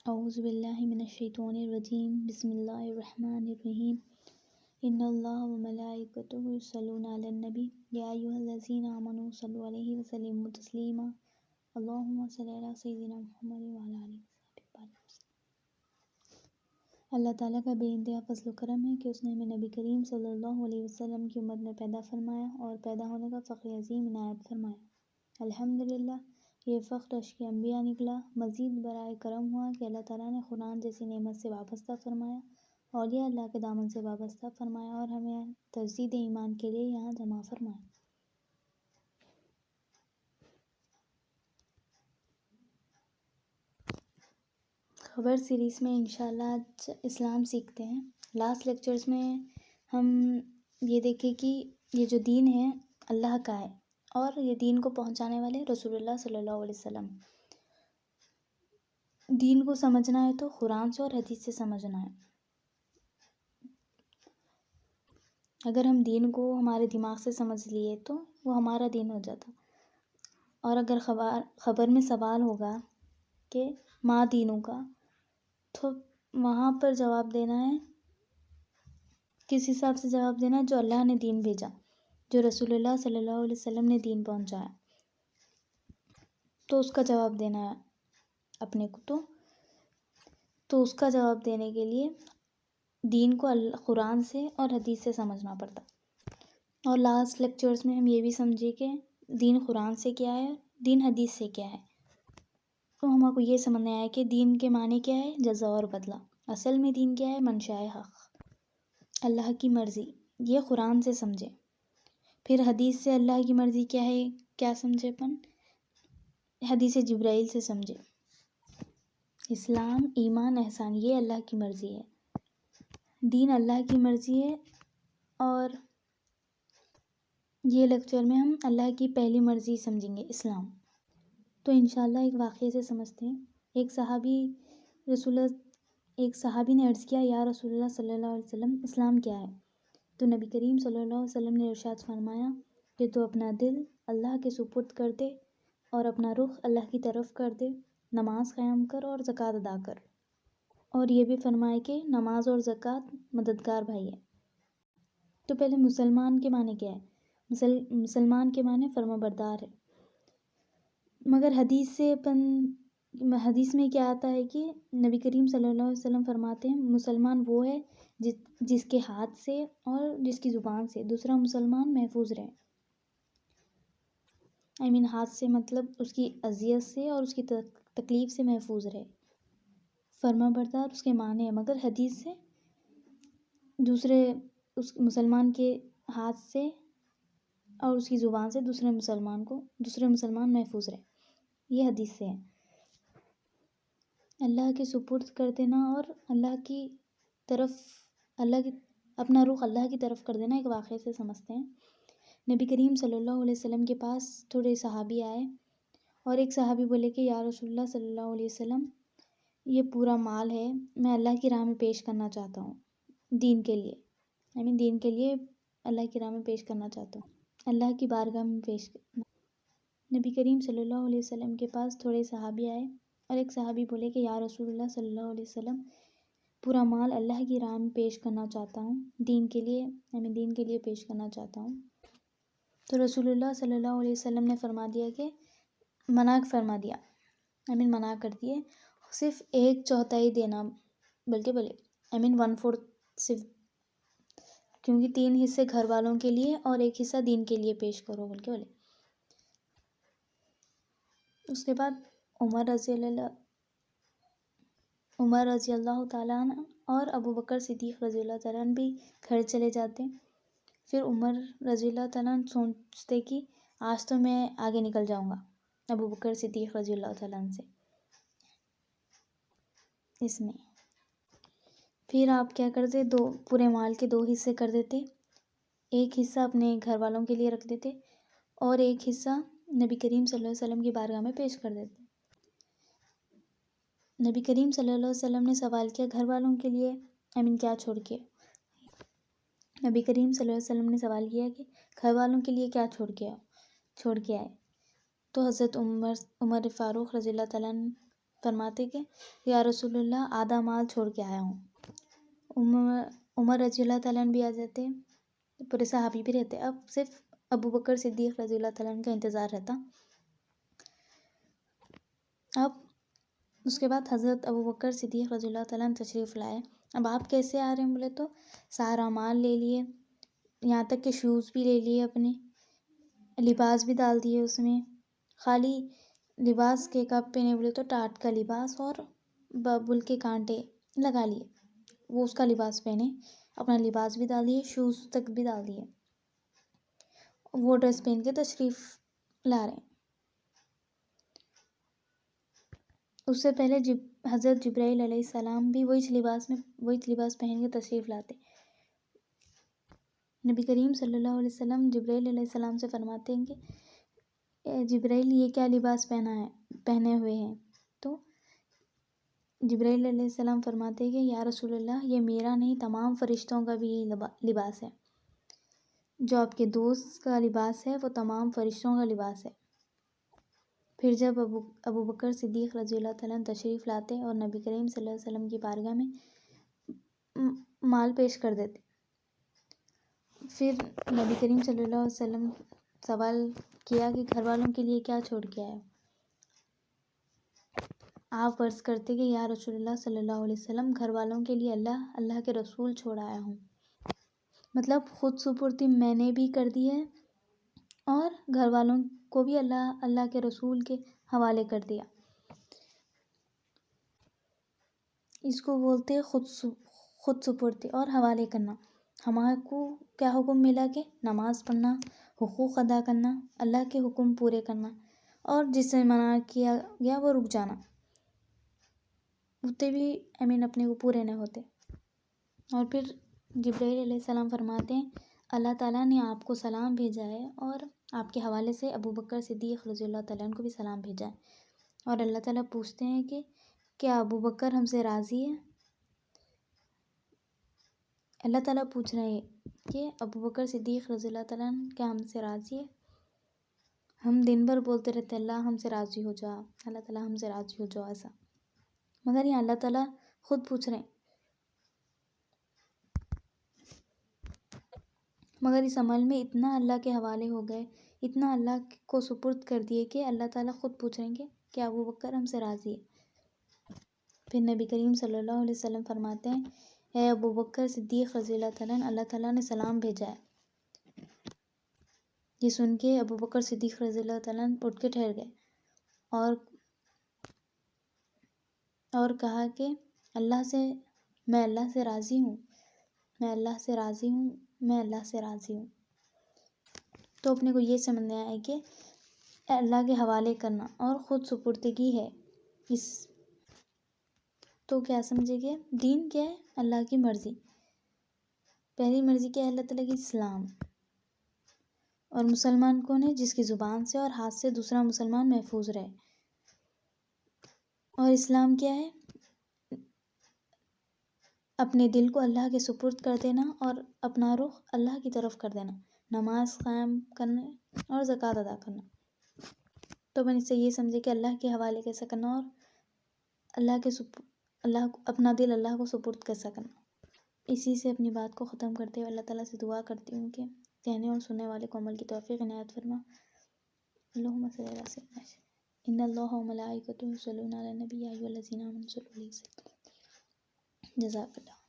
اعوذ باللہ من الشیطان الرجیم بسم اللہ الرحمن الرحیم ان اللہ وملائکتہ یصلون علی النبی یا ایھا الذین آمنوا صلوا علیہ وسلموا تسلیما اللہم صلی علی سیدنا محمد وعلی آلہ وصحبہ وسلم۔ اللہ تعالیٰ کا بے انتہا فضل و کرم ہے کہ اس نے ہمیں نبی کریم صلی اللہ علیہ وسلم کی امت میں پیدا فرمایا اور پیدا ہونے کا فخر عظیم عنایت فرمایا۔ الحمدللہ یہ فخر اشک انبیاء نکلا۔ مزید برائے کرم ہوا کہ اللہ تعالیٰ نے قرآن جیسی نعمت سے وابستہ فرمایا، اولیاء اللہ کے دامن سے وابستہ فرمایا اور ہمیں تجدید ایمان کے لیے یہاں جمع فرمایا۔ خبر سیریز میں انشاءاللہ آج اسلام سیکھتے ہیں۔ لاسٹ لیکچرز میں ہم یہ دیکھیں کہ یہ جو دین ہے اللہ کا ہے اور یہ دین کو پہنچانے والے رسول اللہ صلی اللہ علیہ وسلم۔ دین کو سمجھنا ہے تو قرآن سے اور حدیث سے سمجھنا ہے۔ اگر ہم دین کو ہمارے دماغ سے سمجھ لیے تو وہ ہمارا دین ہو جاتا، اور اگر خبر میں سوال ہوگا کہ ما دینوں کا، تو وہاں پر جواب دینا ہے، کس حساب سے جواب دینا ہے؟ جو اللہ نے دین بھیجا، جو رسول اللہ صلی اللہ علیہ وسلم نے دین پہنچایا، تو اس کا جواب دینا ہے اپنے کو۔ تو اس کا جواب دینے کے لیے دین کو قرآن سے اور حدیث سے سمجھنا پڑتا۔ اور لاسٹ لیکچرز میں ہم یہ بھی سمجھے کہ دین قرآن سے کیا ہے، دین حدیث سے کیا ہے۔ تو ہم کو یہ سمجھنے آیا کہ دین کے معنی کیا ہے؟ جزا اور بدلہ۔ اصل میں دین کیا ہے؟ منشاء حق، اللہ کی مرضی، یہ قرآن سے سمجھے۔ پھر حدیث سے اللہ کی مرضی کیا ہے، کیا سمجھے اپن؟ حدیث جبرائیل سے سمجھے۔ اسلام، ایمان، احسان، یہ اللہ کی مرضی ہے، دین اللہ کی مرضی ہے۔ اور یہ لیکچر میں ہم اللہ کی پہلی مرضی سمجھیں گے، اسلام۔ تو انشاءاللہ ایک واقعے سے سمجھتے ہیں۔ ایک صحابی نے عرض کیا، یا رسول اللہ صلی اللہ علیہ وسلم، اسلام کیا ہے؟ تو نبی کریم صلی اللہ علیہ وسلم نے ارشاد فرمایا کہ تو اپنا دل اللہ کے سپرد کر دے اور اپنا رخ اللہ کی طرف کر دے، نماز قائم کر اور زکوٰۃ ادا کر۔ اور یہ بھی فرمائے کہ نماز اور زکوٰۃ مددگار بھائی ہے۔ تو پہلے مسلمان کے معنی کیا ہے؟ مسلمان کے معنی فرما بردار ہے۔ مگر حدیث میں کیا آتا ہے کہ نبی کریم صلی اللہ علیہ وسلم فرماتے ہیں مسلمان وہ ہے جس کے ہاتھ سے اور جس کی زبان سے دوسرا مسلمان محفوظ رہے۔ ہاتھ سے مطلب اس کی اذیت سے اور اس کی تکلیف سے محفوظ رہے۔ فرما بردار اس کے معنی ہے، مگر حدیث سے اس مسلمان کے ہاتھ سے اور اس کی زبان سے دوسرے مسلمان محفوظ رہے، یہ حدیث سے ہے۔ اللہ کے سپرد کر دینا اور اپنا رخ اللہ کی طرف کر دینا، ایک واقعے سے سمجھتے ہیں۔ نبی کریم صلی اللہ علیہ وسلم کے پاس تھوڑے صحابی آئے اور ایک صحابی بولے کہ یا رسول اللہ صلی اللہ علیہ وسلم، یہ پورا مال ہے، میں اللہ کی راہ میں پیش کرنا چاہتا ہوں، دین کے لیے اللہ کی راہ میں پیش کرنا چاہتا ہوں، اللہ کی بارگاہ میں پیش کرنا۔ نبی کریم صلی اللہ علیہ وسلم کے پاس تھوڑے صحابی آئے اور ایک صحابی بولے کہ یا رسول اللہ صلی اللہ علیہ وسلم، پورا مال اللہ کی راہ میں پیش کرنا چاہتا ہوں، دین کے لیے پیش کرنا چاہتا ہوں۔ تو رسول اللہ صلی اللہ علیہ وسلم نے منع کر دیے، صرف 1/4 دینا، بلکہ 1/4 صرف، کیونکہ 3 حصے گھر والوں کے لیے اور 1 حصہ دین کے لیے پیش کرو بولے۔ اس کے بعد عمر رضی اللہ تعالیٰ عنہ اور ابو بکر صدیق رضی اللہ تعالیٰ عنہ بھی گھر چلے جاتے۔ پھر عمر رضی اللہ تعالیٰ عنہ سوچتے کہ آج تو میں آگے نکل جاؤں گا ابو بکر صدیق رضی اللہ تعالیٰ عنہ سے، اس میں پھر آپ کیا کرتے، پورے مال کے 2 حصے کر دیتے، 1 حصہ اپنے گھر والوں کے لیے رکھ دیتے اور 1 حصہ نبی کریم صلی اللہ علیہ وسلم کی بارگاہ میں پیش کر دیتے۔ نبی کریم صلی اللہ علیہ وسلم نے سوال کیا گھر والوں کے لیے کیا چھوڑ کے؟ نبی کریم صلی اللہ علیہ وسلم نے سوال کیا کہ گھر والوں کے لیے کیا چھوڑ کے آئے؟ تو حضرت عمر فاروق رضی اللہ تعالیٰ عنہ فرماتے کہ یا رسول اللہ آدھا مال چھوڑ کے آیا ہوں۔ عمر رضی اللہ تعالیٰ عنہ بھی آ جاتے، پورے صحابی بھی رہتے، اب صرف ابو بکر صدیق رضی اللہ تعالیٰ عنہ کا انتظار رہتا۔ اب اس کے بعد حضرت ابو بکر صدیق رضی اللہ تعالیٰ عنہ تشریف لائے۔ اب آپ کیسے آ رہے ہیں بولے تو سارا مال لے لیے، یہاں تک کہ شوز بھی لے لیے، اپنے لباس بھی ڈال دیے اس میں، خالی لباس کے کب پہنے بولے تو ٹاٹ کا لباس اور ببول کے کانٹے لگا لیے، وہ اس کا لباس پہنے، اپنا لباس بھی ڈال دیے، شوز تک بھی ڈال دیے، وہ ڈریس پہن کے تشریف لا رہے ہیں۔ اس سے پہلے حضرت جبرائیل علیہ السلام بھی وہی لباس پہن کے تشریف لاتے۔ نبی کریم صلی اللہ علیہ وسلم جبرائیل علیہ السلام سے فرماتے ہیں کہ اے جبرائیل یہ کیا لباس پہنے ہوئے ہیں؟ تو جبرائیل علیہ السلام فرماتے ہیں کہ یا رسول اللہ یہ میرا نہیں، تمام فرشتوں کا بھی یہی لباس ہے، جو آپ کے دوست کا لباس ہے وہ تمام فرشتوں کا لباس ہے۔ پھر جب ابو بکر صدیق رضی اللہ تعالیٰ عنہ تشریف لاتے اور نبی کریم صلی اللہ علیہ وسلم کی بارگاہ میں مال پیش کر دیتے، پھر نبی کریم صلی اللہ علیہ وسلم سوال کیا کہ گھر والوں کے لیے کیا چھوڑ کے آئے؟ آپ عرض کرتے کہ یا رسول اللہ صلی اللہ علیہ وسلم گھر والوں کے لیے اللہ کے رسول چھوڑ آیا ہوں، مطلب خود سپردی میں نے بھی کر دی ہے اور گھر والوں کو بھی اللہ کے رسول کے حوالے کر دیا۔ اس کو بولتے خود سپردی اور حوالے کرنا۔ ہمارے کو کیا حکم ملا کہ نماز پڑھنا، حقوق ادا کرنا، اللہ کے حکم پورے کرنا، اور جس سے منع کیا گیا وہ رک جانا، ہوتے بھی اپنے کو پورے نہیں ہوتے۔ اور پھر جبرائیل علیہ السلام فرماتے ہیں اللہ تعالیٰ نے آپ کو سلام بھیجا ہے اور آپ کے حوالے سے ابو بکر صدیق رضی اللہ تعالیٰ عنہ کو بھی سلام بھیجا ہے، اور اللہ تعالیٰ پوچھتے ہیں کہ کیا ابو بکر ہم سے راضی ہے؟ اللہ تعالیٰ پوچھ رہے ہیں کہ ابو بکر صدیق رضی اللہ تعالیٰ عنہ کیا ہم سے راضی ہے؟ ہم دن بھر بولتے رہتے اللہ ہم سے راضی ہو جا، اللہ تعالیٰ ہم سے راضی ہو جاؤ، ایسا، مگر یہ اللہ تعالیٰ خود پوچھ رہے ہیں۔ مگر اس عمل میں اتنا اللہ کے حوالے ہو گئے، اتنا اللہ کو سپرد کر دیے کہ اللہ تعالیٰ خود پوچھ رہے ہیں کہ کیا ابو بکر ہم سے راضی ہے؟ پھر نبی کریم صلی اللہ علیہ وسلم فرماتے ہیں اے ابو بکر صدیق رضی اللہ تعالیٰ عنہ، اللہ تعالیٰ نے سلام بھیجا ہے۔ یہ سن کے ابو بکر صدیق رضی اللہ تعالیٰ عنہ اٹھ کے ٹھہر گئے اور کہا کہ میں اللہ سے راضی ہوں، میں اللہ سے راضی ہوں، میں اللہ سے راضی ہوں۔ تو اپنے کو یہ سمجھنا ہے کہ اللہ کے حوالے کرنا اور خود سپردگی ہے۔ تو کیا سمجھے گے؟ دین کیا ہے؟ اللہ کی مرضی۔ پہلی مرضی کیا ہے؟ اللہ تعالیٰ کی اسلام۔ اور مسلمان کون ہے؟ جس کی زبان سے اور ہاتھ سے دوسرا مسلمان محفوظ رہے۔ اور اسلام کیا ہے؟ اپنے دل کو اللہ کے سپرد کر دینا اور اپنا رخ اللہ کی طرف کر دینا، نماز قائم کرنا اور زکوٰۃ ادا کرنا۔ تو اپن اس سے یہ سمجھے کہ اللہ کے حوالے کیسا کرنا اور اپنا دل اللہ کو سپرد کیسا کرنا۔ اسی سے اپنی بات کو ختم کرتے ہوئے اللہ تعالیٰ سے دعا کرتی ہوں کہ کہنے اور سننے والے کو عمل کی توفیق عنایت فرما۔ اللہم صلی علی سیدنا محمد ان اللہ و ملائکتہ یصلون علی النبی یا ایھا الذین آمنوا صلوا علیہ وسلم۔ جزاک اللہ۔